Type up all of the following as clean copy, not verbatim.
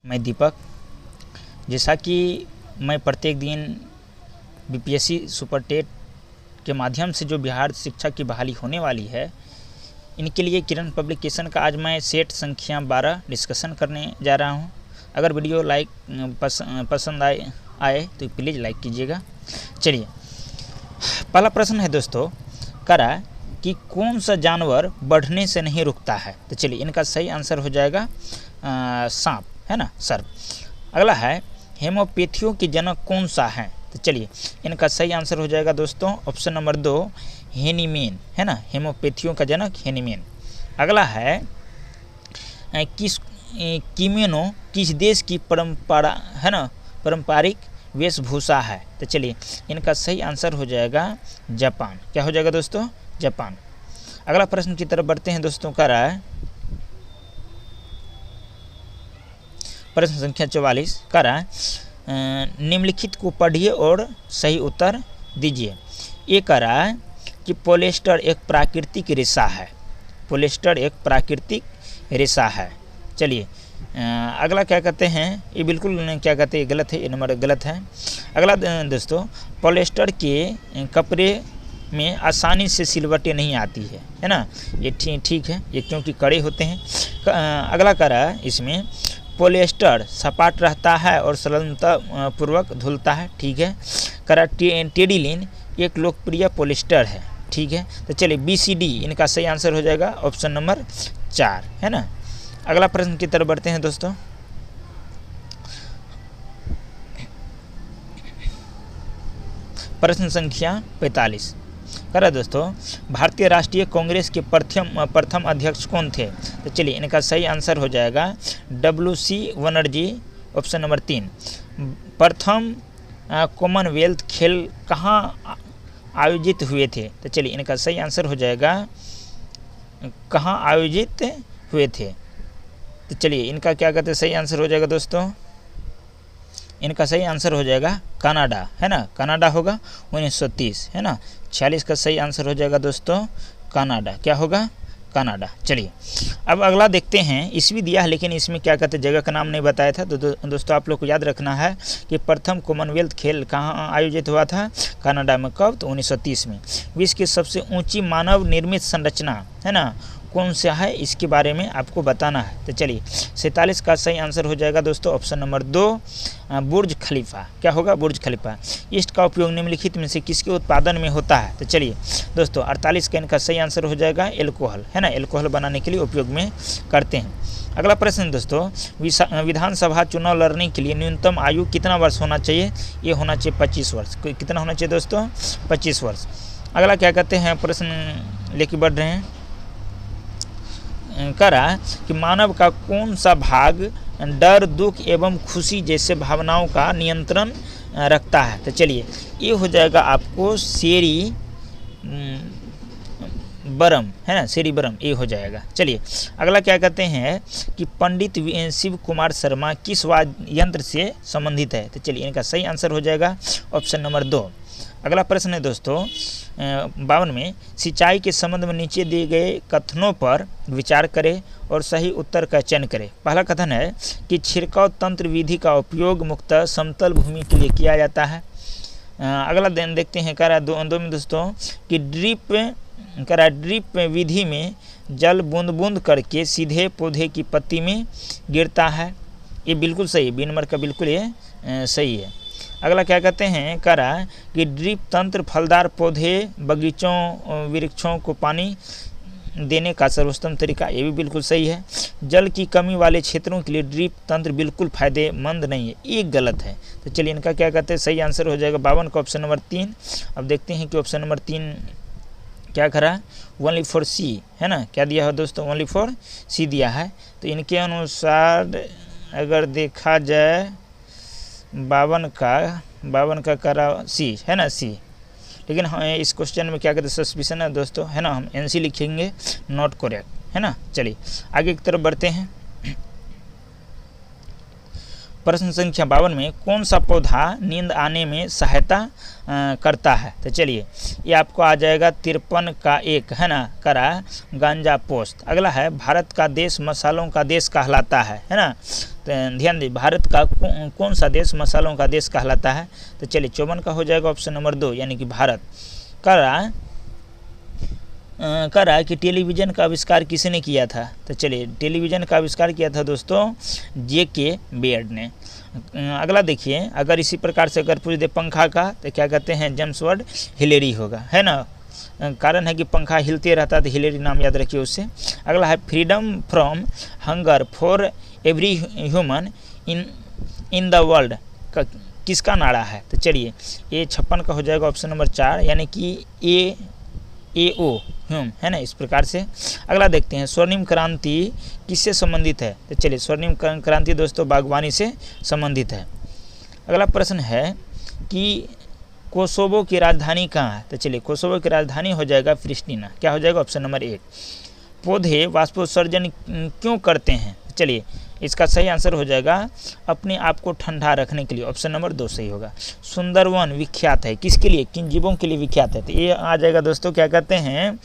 मैं दीपक। जैसा कि मैं प्रत्येक दिन बीपीएससी सुपर टेट के माध्यम से जो बिहार शिक्षा की बहाली होने वाली है, इनके लिए किरण पब्लिकेशन का आज मैं सेट संख्या 12 डिस्कशन करने जा रहा हूं। अगर वीडियो पसंद आए तो प्लीज़ लाइक कीजिएगा। चलिए, पहला प्रश्न है दोस्तों, करा कि कौन सा जानवर बढ़ने से नहीं रुकता है। तो चलिए, इनका सही आंसर हो जाएगा सांप, है ना, सर्प। अगला है हेमोपैथियों की जनक कौन सा है। तो चलिए, इनका सही आंसर हो जाएगा दोस्तों ऑप्शन नंबर 2 हेनीमेन, है ना, हेमोपैथियों का जनक हेनीमेन। अगला है किमेनो किस देश की परंपरा, है ना, पारंपरिक वेशभूषा है। तो चलिए, इनका सही आंसर हो जाएगा जापान। क्या हो जाएगा दोस्तों? जापान। अगला प्रश्न की तरफ बढ़ते हैं दोस्तों, कह रहा है प्रश्न संख्या 44, कह रहा है निम्नलिखित को पढ़िए और सही उत्तर दीजिए। ये कह रहा है कि पॉलिएस्टर एक प्राकृतिक रेशा है। पॉलिएस्टर एक प्राकृतिक रेशा है। चलिए, अगला क्या कहते हैं, ये बिल्कुल क्या कहते हैं, गलत है, ये नंबर गलत है। अगला दोस्तों, पॉलिएस्टर के कपड़े में आसानी से सिलवटें नहीं आती है ना, ये ठीक है, ये क्योंकि कड़े होते हैं। अगला कह रहा है इसमें पॉलिएस्टर सपाट रहता है और सरलता पूर्वक धुलता है। ठीक है। करा टेडिलिन एक लोकप्रिय पॉलिएस्टर है। ठीक है। तो चलिए, BCD इनका सही आंसर हो जाएगा ऑप्शन नंबर 4, है ना। अगला प्रश्न की तरफ बढ़ते हैं दोस्तों। प्रश्न संख्या 45, करा दोस्तों भारतीय राष्ट्रीय कांग्रेस के प्रथम अध्यक्ष कौन थे। तो चलिए, इनका सही आंसर हो जाएगा WC बनर्जी, ऑप्शन नंबर 3। प्रथम कॉमनवेल्थ खेल कहाँ आयोजित हुए थे। तो चलिए, इनका सही आंसर हो जाएगा कहाँ आयोजित हुए थे। तो चलिए, इनका क्या कहते हैं, सही आंसर हो जाएगा दोस्तों, इनका सही आंसर हो जाएगा कनाडा, है ना, कनाडा होगा 1930, है ना। 46 का सही आंसर हो जाएगा दोस्तों कनाडा। क्या होगा? कनाडा। चलिए, अब अगला देखते हैं। ईस्वी दिया है लेकिन इसमें क्या कहते हैं, जगह का नाम नहीं बताया था। तो दोस्तों आप लोग को याद रखना है कि प्रथम कॉमनवेल्थ खेल कहाँ आयोजित हुआ था, कनाडा में। कब? तो 1930 में। विश्व की सबसे ऊँची मानव निर्मित संरचना, है ना, कौन सा है, इसके बारे में आपको बताना है। तो चलिए, 47 का सही आंसर हो जाएगा दोस्तों ऑप्शन नंबर 2 बुर्ज खलीफा। क्या होगा? बुर्ज खलीफा। ईस्ट का उपयोग निम्नलिखित में से किसके उत्पादन में होता है। तो चलिए दोस्तों, 48 का इनका सही आंसर हो जाएगा एल्कोहल, है ना, एल्कोहल बनाने के लिए उपयोग में करते हैं। अगला प्रश्न दोस्तों, विधानसभा चुनाव लड़ने के लिए न्यूनतम आयु कितना वर्ष होना चाहिए। ये होना चाहिए 25 वर्ष। कितना होना चाहिए दोस्तों? 25 वर्ष। अगला क्या कहते हैं, प्रश्न लेके बढ़ रहे हैं, करा कि मानव का कौन सा भाग डर, दुख एवं खुशी जैसे भावनाओं का नियंत्रण रखता है। तो चलिए, ये हो जाएगा आपको सेरी बरम, है ना, सेरी बरम, ये हो जाएगा। चलिए, अगला क्या कहते हैं कि पंडित शिव कुमार शर्मा किस वाद्य यंत्र से संबंधित है। तो चलिए, इनका सही आंसर हो जाएगा ऑप्शन नंबर 2। अगला प्रश्न है दोस्तों 52 में, सिंचाई के संबंध में नीचे दिए गए कथनों पर विचार करें और सही उत्तर का चयन करें। पहला कथन है कि छिड़काव तंत्र विधि का उपयोग मुख्यतः समतल भूमि के लिए किया जाता है। अगला दिन देखते हैं, कह रहा है दो में दोस्तों कि ड्रिप विधि में जल बूंद बूंद करके सीधे पौधे की पत्ती में गिरता है। ये बिल्कुल सही है, 2 नंबर का बिल्कुल ये सही है। अगला क्या कहते हैं, कह रहा है कि ड्रिप तंत्र फलदार पौधे, बगीचों, वृक्षों को पानी देने का सर्वोत्तम तरीका, ये भी बिल्कुल सही है। जल की कमी वाले क्षेत्रों के लिए ड्रिप तंत्र बिल्कुल फायदेमंद नहीं है, ये गलत है। तो चलिए, इनका क्या कहते हैं, सही आंसर हो जाएगा 52 का ऑप्शन नंबर 3। अब देखते हैं कि ऑप्शन नंबर 3 क्या करा, ओनली फॉर सी, है ना, क्या दिया है दोस्तों, ओनली फॉर सी दिया है। तो इनके अनुसार अगर देखा जाए 52 का करा सी, है ना, सी। लेकिन हाँ, इस क्वेश्चन में क्या कहते हैं, सस्पिशन है दोस्तों, है ना, हम NC लिखेंगे, नॉट करेक्ट, है ना। चलिए, आगे की तरफ बढ़ते हैं। प्रश्न संख्या 52 में कौन सा पौधा नींद आने में सहायता करता है? तो चलिए ये आपको आ जाएगा 53 का 1 है ना, करा गांजा पोस्त। अगला है भारत का देश मसालों का देश कहलाता है ना, तो ध्यान दीजिए भारत का कौन सा देश मसालों का देश कहलाता है? तो चलिए 54 का हो जाएगा ऑप्शन नंबर 2 यानी कि भारत। करा कि टेलीविज़न का आविष्कार किसने किया था? तो चलिए टेलीविज़न का आविष्कार किया था दोस्तों J.K. बेयर्ड ने। अगला देखिए, अगर इसी प्रकार से अगर पूछ दे पंखा का तो क्या कहते हैं? जेम्स वर्ड हिलेरी होगा, है ना, कारण है कि पंखा हिलते रहता है तो हिलेरी नाम याद रखिए उससे। अगला है freedom from hunger for every human in the world किसका नारा है? तो चलिए ये 56 का हो जाएगा ऑप्शन नंबर 4 यानी कि AO है ना, इस प्रकार से। अगला देखते हैं स्वर्णिम क्रांति किससे संबंधित है? तो चलिए स्वर्णिम क्रांति दोस्तों बागवानी से संबंधित है। अगला प्रश्न है कि कोसोवो की राजधानी कहाँ है? तो चलिए कोसोवो की राजधानी हो जाएगा प्रिस्टिना। क्या हो जाएगा? Option number 1। पौधे वाष्पोत्सर्जन क्यों करते हैं? चलिए इसका सही आंसर हो जाएगा अपने आप को ठंडा रखने के लिए, ऑप्शन नंबर 2 सही होगा। सुंदरवन विख्यात है किसके लिए? किन जीवों के लिए विख्यात है? तो ये आ जाएगा दोस्तों क्या कहते हैं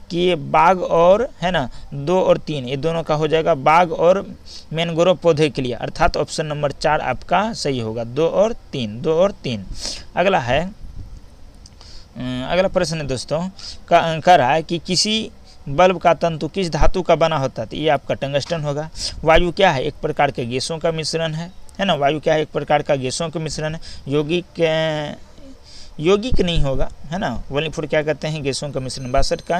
कि ये बाघ और है ना 2 और 3 ये दोनों का हो जाएगा, बाघ और मैंग्रोव पौधे के लिए, अर्थात ऑप्शन नंबर 4 आपका सही होगा, 2 और 3। अगला है अगला प्रश्न है दोस्तों कह रहा है कि किसी बल्ब का तंतु किस धातु का बना होता है? तो ये आपका टंगस्टन होगा। वायु क्या है? एक प्रकार के गैसों का मिश्रण है ना, वायु क्या है? एक प्रकार का गैसों का मिश्रण है। यौगिक नहीं होगा, है ना, वॉलीफुड क्या कहते हैं? गैसों का मिश्रण। 62 का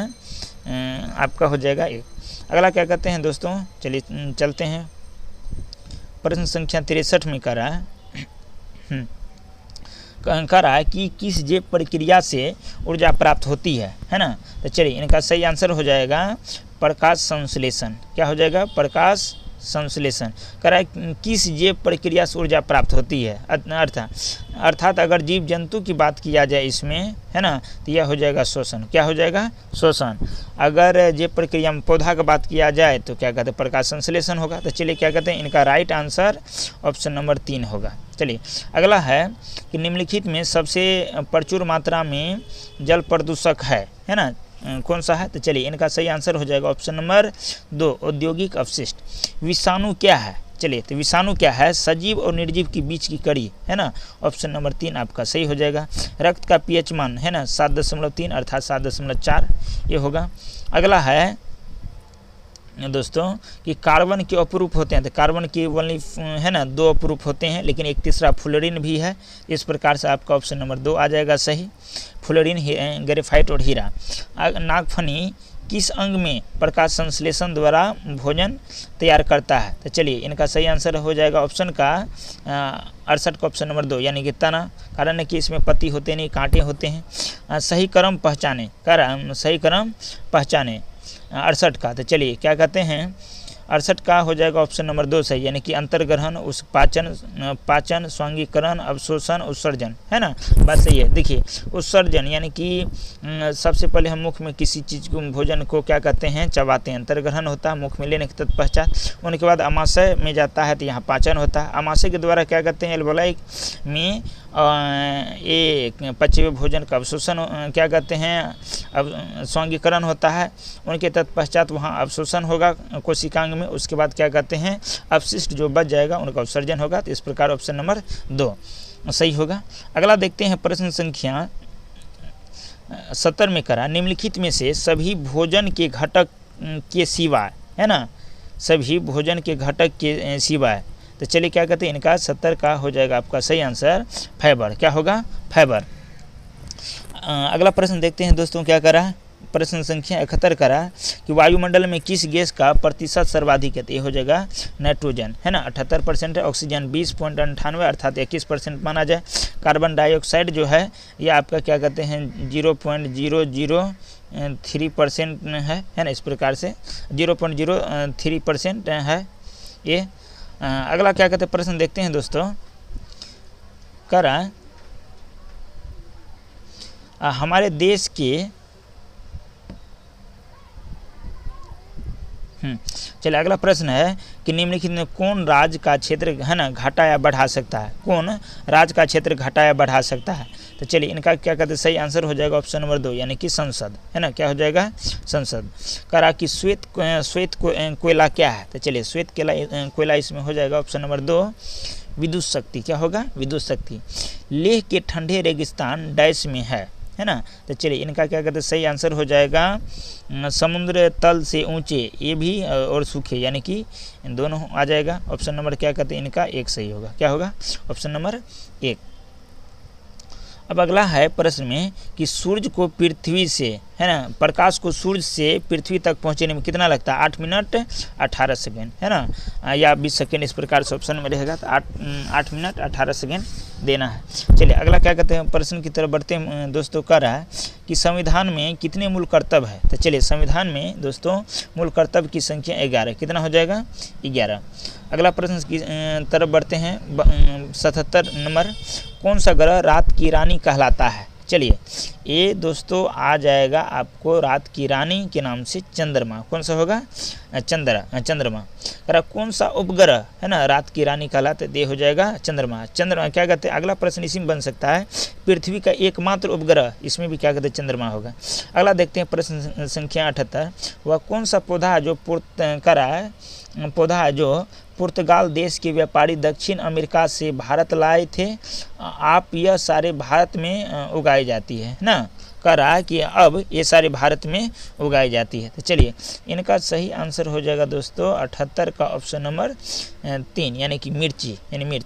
आपका हो जाएगा 1। अगला क्या कहते हैं दोस्तों? चलिए चलते हैं प्रश्न संख्या 63 में कह रहा है कि किस जैव प्रक्रिया से ऊर्जा प्राप्त होती है ना। तो चलिए इनका सही आंसर हो जाएगा प्रकाश संश्लेषण। क्या हो जाएगा? प्रकाश संश्लेषण। कह रहा है किस जैव प्रक्रिया से ऊर्जा प्राप्त होती है, अर्थात अगर जीव जंतु की बात किया जाए इसमें, है ना, तो यह हो जाएगा शोषण। क्या हो जाएगा? शोषण। अगर जैव प्रक्रिया में पौधा का बात किया जाए तो क्या कहते हैं? प्रकाश संश्लेषण होगा। तो चलिए क्या कहते हैं? इनका राइट आंसर ऑप्शन नंबर 3 होगा। चलिए अगला है कि निम्नलिखित में सबसे प्रचुर मात्रा में जल प्रदूषक है ना, कौन सा है? तो चलिए इनका सही आंसर हो जाएगा ऑप्शन नंबर 2 औद्योगिक अपशिष्ट। विषाणु क्या है? चलिए तो विषाणु क्या है? सजीव और निर्जीव के बीच की कड़ी, है ना, ऑप्शन नंबर 3 आपका सही हो जाएगा। रक्त का पीएच मान है ना 7.3 अर्थात 7.4 ये होगा। अगला है दोस्तों कि कार्बन के अपरूप होते हैं, तो कार्बन के ओनली है ना 2 अपरूप होते हैं, लेकिन एक तीसरा फ्लोरीन भी है। इस प्रकार से आपका ऑप्शन नंबर 2 आ जाएगा सही, फ्लोरीन, ग्रेफाइट और हीरा। नागफनी किस अंग में प्रकाश संश्लेषण द्वारा भोजन तैयार करता है? तो चलिए इनका सही आंसर हो जाएगा ऑप्शन का 68 का ऑप्शन नंबर 2 यानी कि तना, कारण है कि इसमें पत्ती होते नहीं, कांटे होते हैं। सही क्रम पहचाने, सही क्रम पहचाने 68 का। तो चलिए क्या कहते हैं? 68 का हो जाएगा ऑप्शन नंबर 2 सही, यानी कि अंतर्ग्रहण, उस पाचन, स्वांगीकरण, अवशोषण, उत्सर्जन, है ना, बात सही है। देखिए उत्सर्जन यानी कि सबसे पहले हम मुख में किसी चीज़ को, भोजन को क्या कहते हैं? चबाते हैं, अंतर्ग्रहण होता है मुख में लेने के तत्पश्चात। उनके बाद अमाशय में जाता है तो यहाँ पाचन होता है। अमाशय के द्वारा क्या कहते हैं? एल्वेओलाई में ये पचे हुए भोजन का अवशोषण क्या कहते हैं? अब स्वांगीकरण होता है। उनके तत्पश्चात वहाँ अवशोषण होगा कोशिकांग में, उसके बाद क्या कहते हैं? अपशिष्ट जो बच जाएगा उनका उत्सर्जन होगा। तो इस प्रकार ऑप्शन नंबर 2 सही होगा। अगला देखते हैं प्रश्न संख्या 70 में करा निम्नलिखित में से सभी भोजन के घटक के सिवाय, है ना, सभी भोजन के घटक के सिवाय। तो चलिए क्या कहते हैं? इनका 70 का हो जाएगा आपका सही आंसर फाइबर। क्या होगा? फाइबर। अगला प्रश्न देखते हैं दोस्तों क्या करा, प्रश्न संख्या 71 करा कि वायुमंडल में किस गैस का प्रतिशत सर्वाधिक है? तो ये हो जाएगा नाइट्रोजन, है ना, 78% है। ऑक्सीजन 20.98 अर्थात 21% माना जाए। कार्बन डाइऑक्साइड जो है ये आपका क्या कहते हैं? 0.003% है ना, इस प्रकार से 0.03% है ये। अगला क्या कहते हैं प्रश्न देखते हैं दोस्तों करा हमारे देश के चलिए अगला प्रश्न है कि निम्नलिखित में कौन राज्य का क्षेत्र है ना घटा या बढ़ा सकता है, कौन राज्य का क्षेत्र घटा या बढ़ा सकता है। तो चलिए इनका क्या कहते हैं, सही आंसर हो जाएगा ऑप्शन नंबर 2 यानी कि संसद, है ना, क्या हो जाएगा संसद। करा कि श्वेत कोयला क्या है, तो चलिए श्वेत कोयला इसमें हो जाएगा ऑप्शन नंबर 2 विद्युत शक्ति, क्या होगा विद्युत शक्ति। लेह के ठंडे रेगिस्तान डैश में है ना, तो चलिए इनका क्या कहते हैं, सही आंसर हो जाएगा समुद्र तल से ऊंचे, ये भी और सूखे, यानी कि दोनों आ जाएगा। ऑप्शन नंबर क्या कहते हैं इनका 1 सही होगा, क्या होगा ऑप्शन नंबर 1। अब अगला है प्रश्न में कि सूर्य को पृथ्वी से, है ना, प्रकाश को सूर्य से पृथ्वी तक पहुंचने में कितना लगता है, 8 मिनट 18 सेकेंड, है ना, या 20 सेकेंड, इस प्रकार से ऑप्शन में रहेगा। तो 8 मिनट 18 सेकेंड देना है। चलिए अगला क्या कहते हैं, प्रश्न की तरफ बढ़ते हैं दोस्तों। कह रहा है कि संविधान में कितने मूल कर्तव्य है, तो चलिए संविधान में दोस्तों मूल कर्तव्य की संख्या 11, कितना हो जाएगा 11। अगला प्रश्न की तरफ बढ़ते हैं 77 नंबर, कौन सा ग्रह रात की रानी कहलाता है। चलिए ये दोस्तों आ जाएगा आपको रात की रानी के नाम से चंद्रमा, कौन सा होगा चंद्रमा। अगर कौन सा उपग्रह है ना रात की रानी कहलाते, दे हो जाएगा चंद्रमा। चंद्रमा क्या कहते हैं, अगला प्रश्न इसी में बन सकता है, पृथ्वी का एकमात्र उपग्रह, इसमें भी क्या कहते हैं चंद्रमा होगा। अगला देखते हैं प्रश्न संख्या 78, वह कौन सा पौधा जो पुर्तगाल देश के व्यापारी दक्षिण अमेरिका से भारत लाए थे, आप यह सारे भारत में उगाई जाती है ना, कह रहा है कि अब ये सारे भारत में उगाई जाती है। तो चलिए इनका सही आंसर हो जाएगा दोस्तों 78 का ऑप्शन नंबर 3 यानी कि मिर्ची, यानी मिर्च।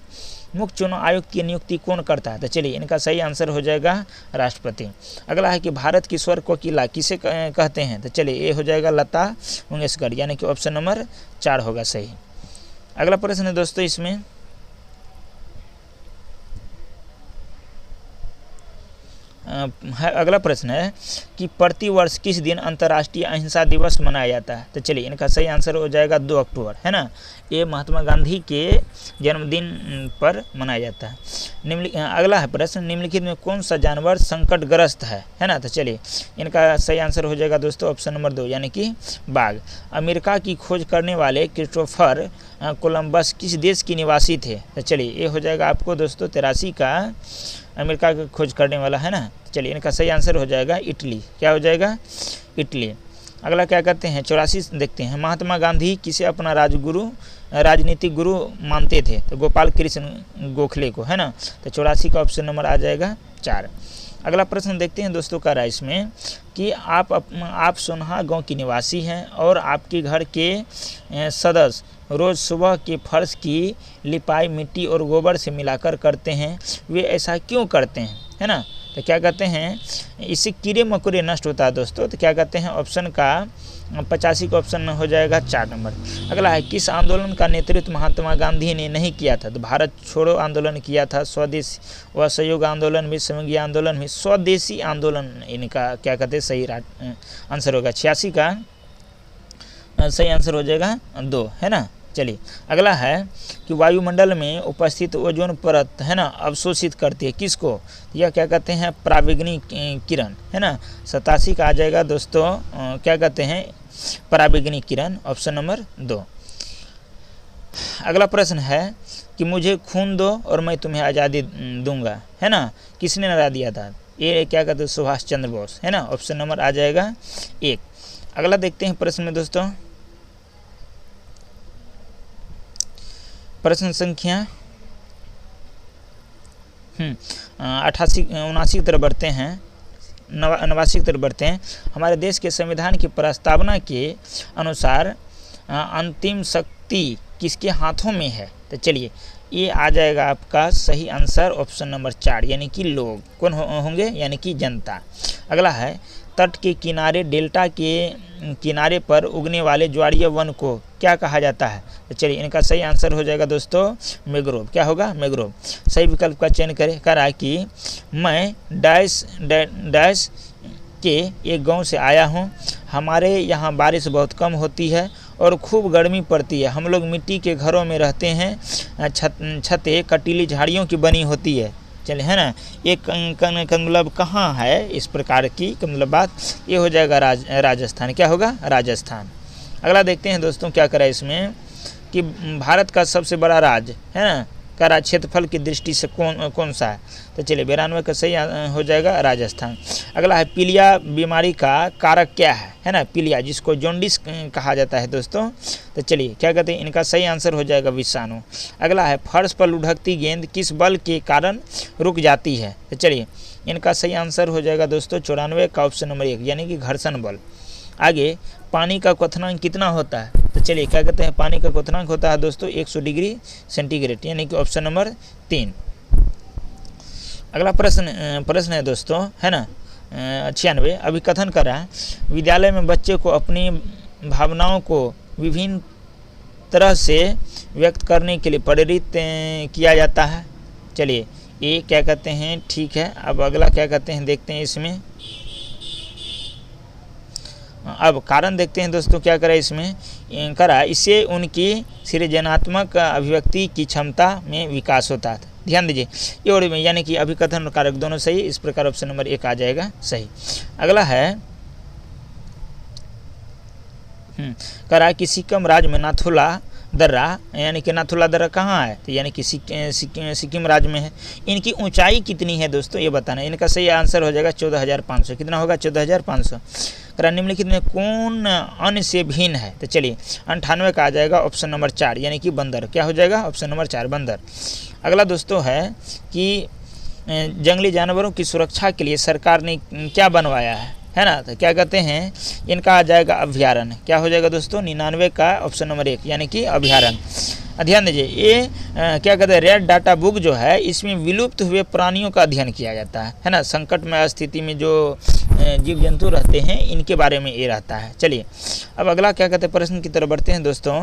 मुख्य चुनाव आयुक्त की नियुक्ति कौन करता है, तो चलिए इनका सही आंसर हो जाएगा राष्ट्रपति। अगला है कि भारत की स्वर कोकिला किसे कहते हैं, तो चलिए ये हो जाएगा लता मंगेशकर, यानी कि ऑप्शन नंबर 4 होगा सही। अगला प्रश्न है दोस्तों इसमें अगला प्रश्न है कि प्रतिवर्ष किस दिन अंतर्राष्ट्रीय अहिंसा दिवस मनाया जाता है, तो चलिए इनका सही आंसर हो जाएगा 2 अक्टूबर, है ना, ये महात्मा गांधी के जन्मदिन पर मनाया जाता है। अगला है प्रश्न, निम्नलिखित में कौन सा जानवर संकटग्रस्त है ना, तो चलिए इनका सही आंसर हो जाएगा दोस्तों ऑप्शन नंबर 2 यानी कि बाघ। अमेरिका की खोज करने वाले क्रिस्टोफर कोलंबस किस देश के निवासी थे, तो चलिए ये हो जाएगा आपको दोस्तों 83 का अमेरिका की खोज करने वाला, है ना। चलिए इनका सही आंसर हो जाएगा इटली, क्या हो जाएगा इटली। अगला क्या कहते हैं 84 देखते हैं, महात्मा गांधी किसे अपना राजनीतिक गुरु मानते थे, तो गोपाल कृष्ण गोखले को, है ना, तो 84 का ऑप्शन नंबर आ जाएगा 4। अगला प्रश्न देखते हैं दोस्तों, कह रहा है इसमें कि आप सोनहा गांव की निवासी हैं और आपके घर के सदस्य रोज़ सुबह के फर्श की लिपाई मिट्टी और गोबर से मिलाकर करते हैं, वे ऐसा क्यों करते हैं, है ना, तो क्या कहते हैं इससे कीड़े मकोड़े नष्ट होता है दोस्तों, तो क्या कहते हैं ऑप्शन का 85 का ऑप्शन हो जाएगा 4 नंबर। अगला है किस आंदोलन का नेतृत्व महात्मा गांधी ने नहीं किया था, तो भारत छोड़ो आंदोलन किया था, स्वदेशी व असहयोग आंदोलन भी, संघीय आंदोलन भी, स्वदेशी आंदोलन, इनका क्या कहते हैं सही आंसर होगा 86 का सही आंसर हो जाएगा 2, है ना। चलिए अगला है कि वायुमंडल में उपस्थित ओजोन परत, है ना, अवशोषित करती है किसको, यह क्या कहते हैं पराबैंगनी किरण, है ना, 87 का आ जाएगा दोस्तों क्या कहते हैं पराबैंगनी किरण, ऑप्शन नंबर 2। अगला प्रश्न है कि मुझे खून दो और मैं तुम्हें आज़ादी दूंगा, है ना, किसने नारा दिया था, ये क्या कहते हैं सुभाष चंद्र बोस, है ना, ऑप्शन नंबर आ जाएगा 1। अगला देखते हैं प्रश्न में दोस्तों, प्रश्न संख्या 79 की तरफ बढ़ते हैं, 89 की तरफ बढ़ते हैं। हमारे देश के संविधान की प्रस्तावना के अनुसार अंतिम शक्ति किसके हाथों में है, तो चलिए ये आ जाएगा आपका सही आंसर ऑप्शन नंबर 4 यानी कि लोग कौन होंगे, यानी कि जनता। अगला है तट के किनारे डेल्टा के किनारे पर उगने वाले ज्वारीय वन को क्या कहा जाता है, तो चलिए इनका सही आंसर हो जाएगा दोस्तों मैंग्रोव, क्या होगा मैंग्रोव। सही विकल्प का चयन करें, कह रहा है कि मैं डैश के एक गांव से आया हूं, हमारे यहाँ बारिश बहुत कम होती है और खूब गर्मी पड़ती है, हम लोग मिट्टी के घरों में रहते हैं, छतें कटीली झाड़ियों की बनी होती है, चलिए है ना, एक मतलब कहाँ है इस प्रकार की मतलब बात, ये हो जाएगा राजस्थान, क्या होगा राजस्थान। अगला देखते हैं दोस्तों क्या करा इसमें कि भारत का सबसे बड़ा राज्य है ना का क्षेत्रफल की दृष्टि से कौन सा है। तो चलिए 92 का सही हो जाएगा राजस्थान। अगला है पीलिया बीमारी का कारक क्या है ना, पीलिया जिसको जॉन्डिस कहा जाता है दोस्तों। तो चलिए क्या कहते हैं, इनका सही आंसर हो जाएगा विषाणु। अगला है फर्श पर लुढ़कती गेंद किस बल के कारण रुक जाती है। तो चलिए इनका सही आंसर हो जाएगा दोस्तों 94 का ऑप्शन नंबर 1 यानी कि घर्षण बल। आगे पानी का क्वथनांक कितना होता है। तो चलिए क्या कहते हैं, पानी का क्वथनांक होता है दोस्तों 100 डिग्री सेंटीग्रेड यानी कि ऑप्शन नंबर 3। अगला प्रश्न है दोस्तों है ना 96 अभिकथन करा विद्यालय में बच्चे को अपनी भावनाओं को विभिन्न तरह से व्यक्त करने के लिए प्रेरित किया जाता है। चलिए ये क्या कहते हैं ठीक है। अब अगला क्या कहते हैं देखते हैं इसमें। अब कारण देखते हैं दोस्तों क्या करा इसमें करा इससे उनकी सृजनात्मक अभिव्यक्ति की क्षमता में विकास होता है। ध्यान दीजिए ये और यानी कि अभिकथन और कारक दोनों सही, इस प्रकार ऑप्शन नंबर 1 आ जाएगा सही। अगला है करा कि सिक्किम राज्य में नाथुला दर्रा यानी कि नाथुला दर्रा कहाँ है। तो यानी कि सिक्किम राज्य में है। इनकी ऊंचाई कितनी है दोस्तों ये बताना। इनका सही आंसर हो जाएगा 14,500। कितना होगा 14,500। करा निम्नलिखित में कौन अन्य से भिन्न है। तो चलिए 98 का आ जाएगा ऑप्शन नंबर 4 यानी कि बंदर। क्या हो जाएगा ऑप्शन नंबर 4 बंदर। अगला दोस्तों है कि जंगली जानवरों की सुरक्षा के लिए सरकार ने क्या बनवाया है ना। तो क्या कहते हैं इनका आ जाएगा अभ्यारण्य। क्या हो जाएगा दोस्तों 99 का ऑप्शन नंबर 1 यानी कि अभ्यारण्य। ध्यान दीजिए ये क्या कहते हैं रेड डाटा बुक जो है इसमें विलुप्त हुए प्राणियों का अध्ययन किया जाता है ना। संकट में स्थिति में जो जीव जंतु रहते हैं इनके बारे में ये रहता है। चलिए अब अगला क्या कहते हैं प्रश्न की तरफ बढ़ते हैं दोस्तों।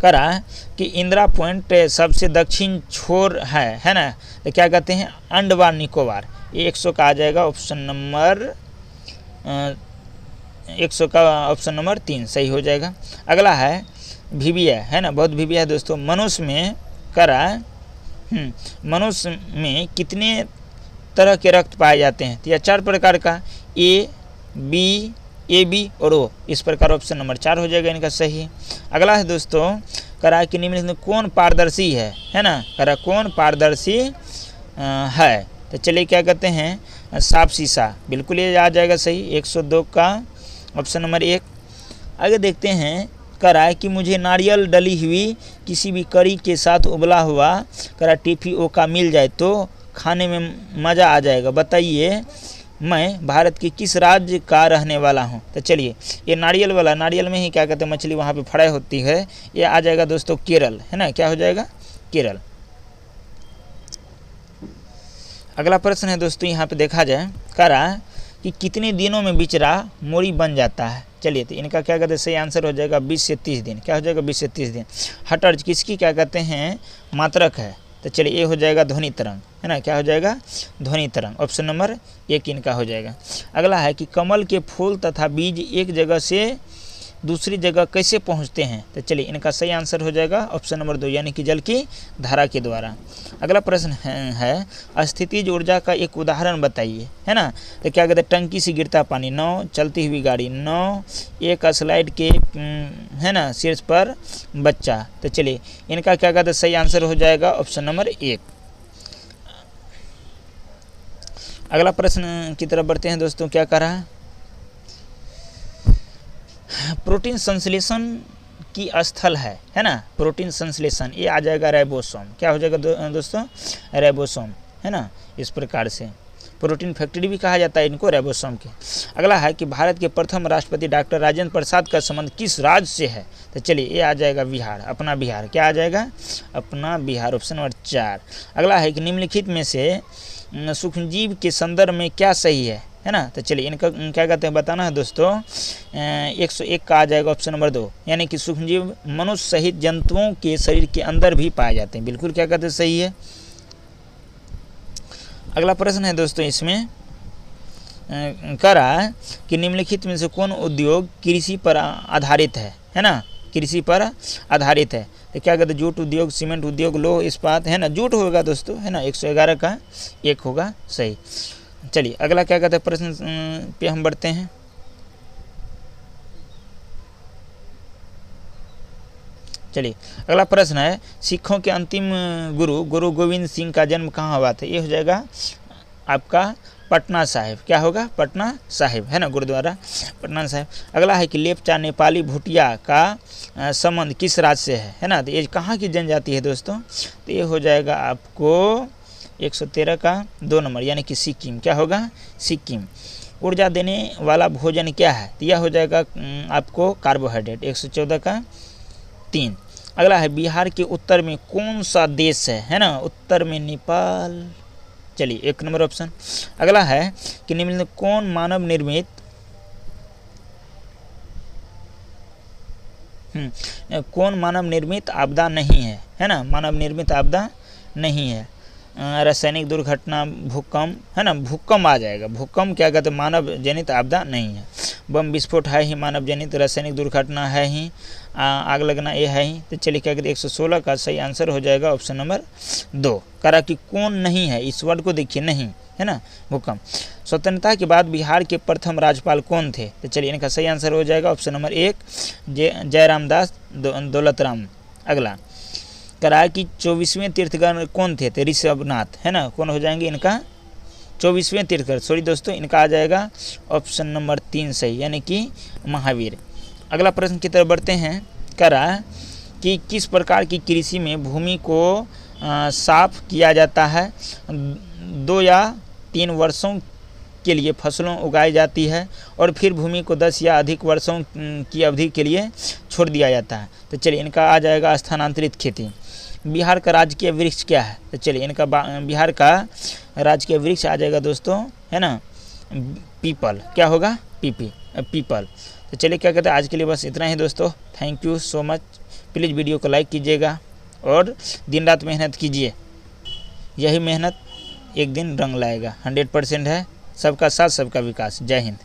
करा कि इंदिरा पॉइंट सबसे दक्षिण छोर है ना। तो क्या कहते हैं अंडमान निकोबार। ये 100 का आ जाएगा ऑप्शन नंबर 100 का ऑप्शन नंबर 3 सही हो जाएगा। अगला है भीबिया है ना, बहुत भीबिया है दोस्तों। मनुष्य में करा मनुष्य में कितने तरह के रक्त पाए जाते हैं। तो यह 4 प्रकार का ए बी और ओ, इस प्रकार ऑप्शन नंबर 4 हो जाएगा इनका सही। अगला है दोस्तों करा कि निम्नलिखित में कौन पारदर्शी है ना। करा कौन पारदर्शी है। तो चलिए क्या कहते हैं साफ शीशा, बिल्कुल ये आ जाएगा सही 102 का ऑप्शन नंबर 1। आगे देखते हैं करा कि मुझे नारियल डली हुई किसी भी करी के साथ उबला हुआ करा टिफी ओका मिल जाए तो खाने में मज़ा आ जाएगा, बताइए मैं भारत के किस राज्य का रहने वाला हूँ। तो चलिए ये नारियल वाला, नारियल में ही क्या कहते हैं मछली वहाँ पे फ्राई होती है, ये आ जाएगा दोस्तों केरल है ना। क्या हो जाएगा केरल। अगला प्रश्न है दोस्तों यहाँ पे देखा जाए करा कि कितने दिनों में बिचरा मोरी बन जाता है। चलिए तो इनका क्या कहते हैं सही आंसर हो जाएगा 20 से 30 दिन। क्या हो जाएगा 20 से 30 दिन। हटर्ज किसकी क्या कहते हैं मात्रक है। तो चलिए ये हो जाएगा ध्वनि तरंग है ना। क्या हो जाएगा ध्वनि तरंग, ऑप्शन नंबर 1 इनका हो जाएगा। अगला है कि कमल के फूल तथा बीज एक जगह से दूसरी जगह कैसे पहुंचते हैं। तो चलिए इनका सही आंसर हो जाएगा ऑप्शन नंबर 2 यानी कि जल की धारा के द्वारा। अगला प्रश्न है स्थितिज ऊर्जा का एक उदाहरण बताइए है ना। तो क्या कहते हैं टंकी से गिरता पानी 9, चलती हुई गाड़ी 9, एक स्लाइड के है ना शीर्ष पर बच्चा। तो चलिए इनका क्या कहते हैं सही आंसर हो जाएगा ऑप्शन नंबर 1। अगला प्रश्न की तरफ बढ़ते हैं दोस्तों। क्या कह रहा है प्रोटीन संश्लेषण की स्थल है ना। प्रोटीन संश्लेषण ये आ जाएगा राइबोसोम। क्या हो जाएगा दोस्तों राइबोसोम है ना। इस प्रकार से प्रोटीन फैक्ट्री भी कहा जाता है इनको राइबोसोम के। अगला है कि भारत के प्रथम राष्ट्रपति डॉक्टर राजेंद्र प्रसाद का संबंध किस राज्य से है। तो चलिए ये आ जाएगा बिहार, अपना बिहार। क्या आ जाएगा अपना बिहार, ऑप्शन नंबर 4। अगला है कि निम्नलिखित में से सूक्ष्मजीव के संदर्भ में क्या सही है ना। तो चलिए इनका क्या कहते हैं बताना है दोस्तों। 101 का आ जाएगा ऑप्शन नंबर 2 यानी कि सूक्ष्मजीव मनुष्य सहित जंतुओं के शरीर के अंदर भी पाए जाते हैं, बिल्कुल क्या कहते हैं सही है। अगला प्रश्न है दोस्तों इसमें करा कि निम्नलिखित में से कौन उद्योग कृषि पर आधारित है ना। कृषि पर आधारित है। तो क्या कहते हैं जूट उद्योग, सीमेंट उद्योग, लोह इस्पात है ना। जूट होगा दोस्तों है ना। 111 का 1 होगा सही। चलिए अगला क्या कहते हैं प्रश्न पे हम बढ़ते हैं। चलिए अगला प्रश्न है, सिखों के अंतिम गुरु गुरु गोविंद सिंह का जन्म कहाँ हुआ था? ये हो जाएगा आपका पटना साहिब। क्या होगा? पटना साहिब, है ना, गुरुद्वारा पटना साहिब। अगला है कि लेपचा नेपाली भूटिया का संबंध किस राज्य से है ना? तो ये कहाँ की जनजाति है दोस्तों? तो ये हो जाएगा आपको 113 का 2 नंबर, यानी कि सिक्किम। क्या होगा? सिक्किम। ऊर्जा देने वाला भोजन क्या है? तो यह हो जाएगा आपको कार्बोहाइड्रेट। 114 का 3। अगला है, बिहार के उत्तर में कौन सा देश है ना? उत्तर में नेपाल। चलिए 1 नंबर ऑप्शन। अगला है कि निम्न कौन मानव निर्मित कौन मानव निर्मित आपदा नहीं है ना? मानव निर्मित आपदा नहीं है। रासायनिक दुर्घटना, भूकंप, है ना, भूकंप आ जाएगा। भूकंप क्या कहते हैं? मानव जनित आपदा नहीं है। बम विस्फोट है ही मानव जनित, रासायनिक दुर्घटना है ही, आग लगना ये है ही। तो चलिए क्या कहते हैं 116 का सही आंसर हो जाएगा ऑप्शन नंबर 2। करा कि कौन नहीं है, इस वर्ड को देखिए, नहीं, है ना, भूकंप। स्वतंत्रता के बाद बिहार के प्रथम राज्यपाल कौन थे? तो चलिए इनका सही आंसर हो जाएगा ऑप्शन नंबर 1 जयराम दास दौलतराम। अगला करा कि 24वें तीर्थंकर कौन थे? तो ऋषभनाथ, है ना, कौन हो जाएंगे इनका 24वें तीर्थंकर? सॉरी दोस्तों, इनका आ जाएगा ऑप्शन नंबर 3 सही, यानी कि महावीर। अगला प्रश्न की तरफ बढ़ते हैं। करा कि किस प्रकार की कृषि में भूमि को साफ किया जाता है? 2 या 3 वर्षों के लिए फसलों उगाई जाती है और फिर भूमि को 10 या अधिक वर्षों की अवधि के लिए छोड़ दिया जाता है। तो चलिए इनका आ जाएगा स्थानांतरित खेती। बिहार का राजकीय वृक्ष क्या है? तो चलिए इनका बिहार का राजकीय वृक्ष आ जाएगा दोस्तों, है ना, पीपल। क्या होगा? पीपल। तो चलिए क्या कहते हैं, आज के लिए बस इतना ही दोस्तों। Thank you so much. Please video को लाइक कीजिएगा और दिन रात मेहनत कीजिए। यही मेहनत एक दिन रंग लाएगा। 100% है। सबका साथ सबका विकास। जय हिंद।